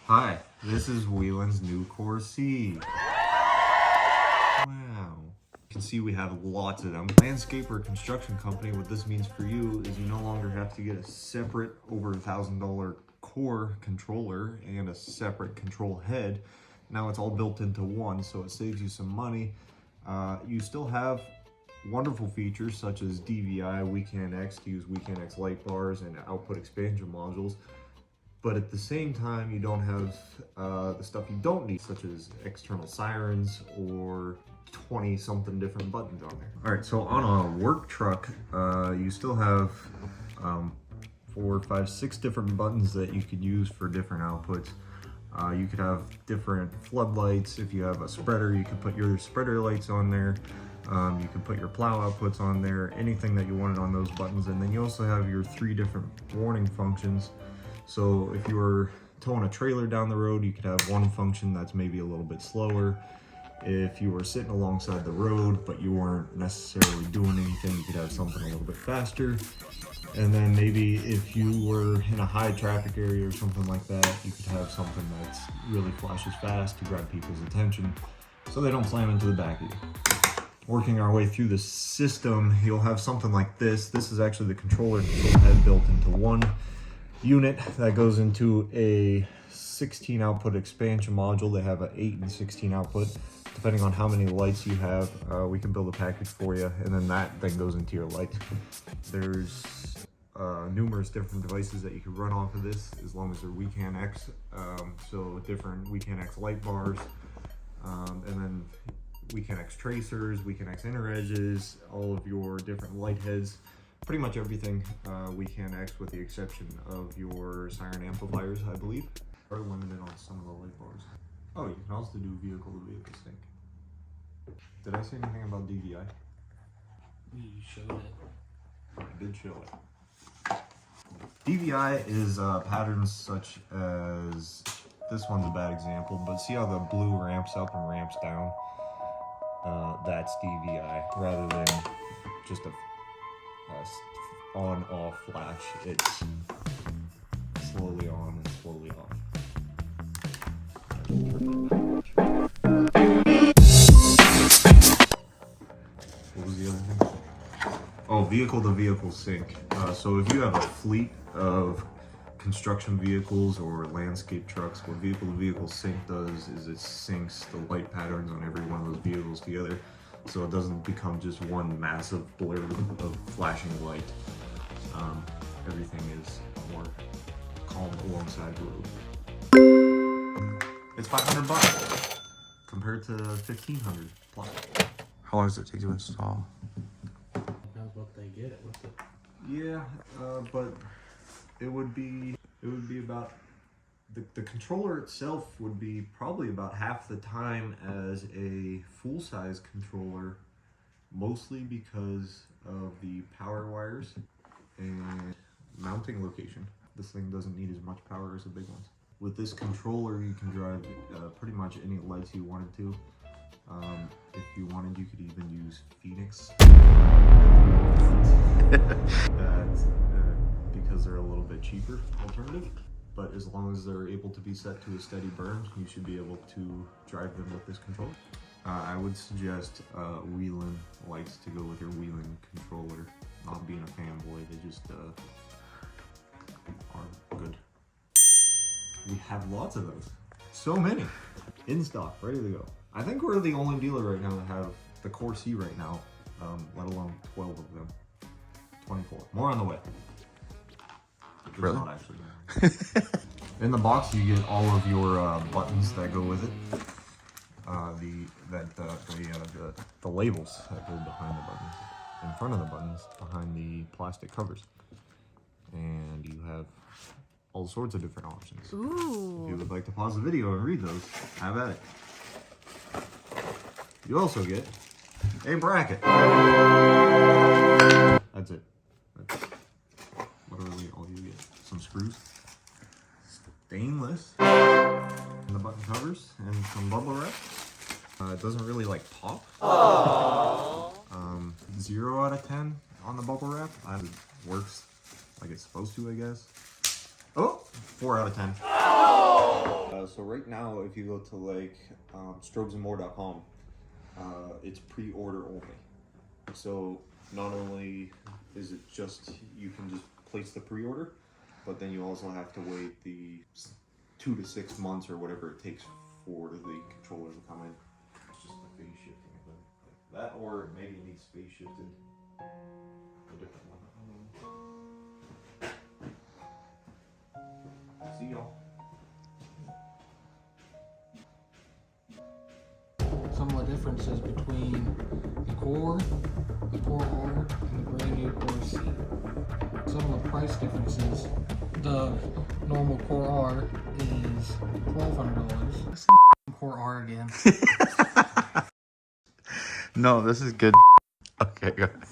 Hi, this is Whelen's new CORE-C. Wow. You can see we have lots of them. Landscape or construction company, what this means for you is you no longer have to get a separate over $1,000 core controller and a separate control head. Now it's all built into one, so it saves you some money. You still have wonderful features such as DVI, WeCan-X to use WeCan-X light bars and output expansion modules. But at the same time, you don't have the stuff you don't need, such as external sirens or 20-something different buttons on there. All right, so on a work truck, you still have 4, 5, 6 different buttons that you could use for different outputs. You could have different floodlights. If you have a spreader, you could put your spreader lights on there. You can put your plow outputs on there, anything that you wanted on those buttons. And then you also have your 3 different warning functions. So if you were towing a trailer down the road, you could have one function that's maybe a little bit slower. If you were sitting alongside the road, but you weren't necessarily doing anything, you could have something a little bit faster. And then maybe if you were in a high traffic area or something like that, you could have something that's really flashes fast to grab people's attention so they don't slam into the back of you. Working our way through the system, you'll have something like this. This is actually the controller head built into one unit that goes into a 16 output expansion module. They have an 8 and 16 output. Depending on how many lights you have, we can build a package for you, and then that then goes into your lights. There's numerous different devices that you can run off of this as long as they're WeCan-X. So different WeCan-X light bars, and then WeCan-X tracers, WeCan-X inner edges, all of your different light heads. Pretty much everything WeCan-X with the exception of your siren amplifiers, I believe. Are limited on some of the light bars. Oh, you can also do vehicle-to-vehicle sync. Did I say anything about DVI? You showed it. I did show it. DVI is patterns such as, this one's a bad example, but see how the blue ramps up and ramps down? That's DVI, rather than just a on-off flash. It's slowly on and slowly off. What was the other thing? Oh, vehicle-to-vehicle sync. So if you have a fleet of construction vehicles or landscape trucks, what vehicle-to-vehicle sync does is it syncs the light patterns on every one of those vehicles together, so it doesn't become just one massive blur of flashing light. Everything is more calm alongside the road. It's $500 compared to $1,500 plus. How long does it take to install? Depends what they get it with it. Yeah, but it would be about the controller itself would be probably about half the time as a full-size controller, mostly because of the power wires and mounting location. This thing doesn't need as much power as the big ones. With this controller, you can drive pretty much any lights you wanted to. If you wanted, you could even use Phoenix. That's because they're a little bit cheaper alternative. But as long as they're able to be set to a steady burn, you should be able to drive them with this controller. I would suggest Whelen lights to go with your Whelen controller. Not being a fanboy, they just are good. We have lots of those. So many. In stock, ready to go. I think we're the only dealer right now that have the CORE-C right now, let alone 12 of them. 24. More on the way. There's Really? not actually. In the box, you get all of your buttons that go with it. The labels that go behind the buttons, in front of the buttons, behind the plastic covers, and you have all sorts of different options. Ooh. If you would like to pause the video and read those, have at it. You also get a bracket. That's it. That's literally all you get. Some screws, stainless, and the button covers, and some bubble wrap. It doesn't really like pop. 0 out of 10 on the bubble wrap. It works like it's supposed to, I guess. Oh, 4 out of 10. So right now, if you go to like strobesandmore.com, it's pre-order only. So not only is it just, you can just place the pre-order, but then you also have to wait the 2 to 6 months or whatever it takes for the controller to come in. It's just the phase shifting of it. Like that, or maybe it needs phase shifted. A different one. See y'all. Some of the differences between the Core, the Core-R, and the brand new Core-C. Some of the price differences. The normal Core-R is $1,200. Core-R again. No, this is good. Okay, go ahead.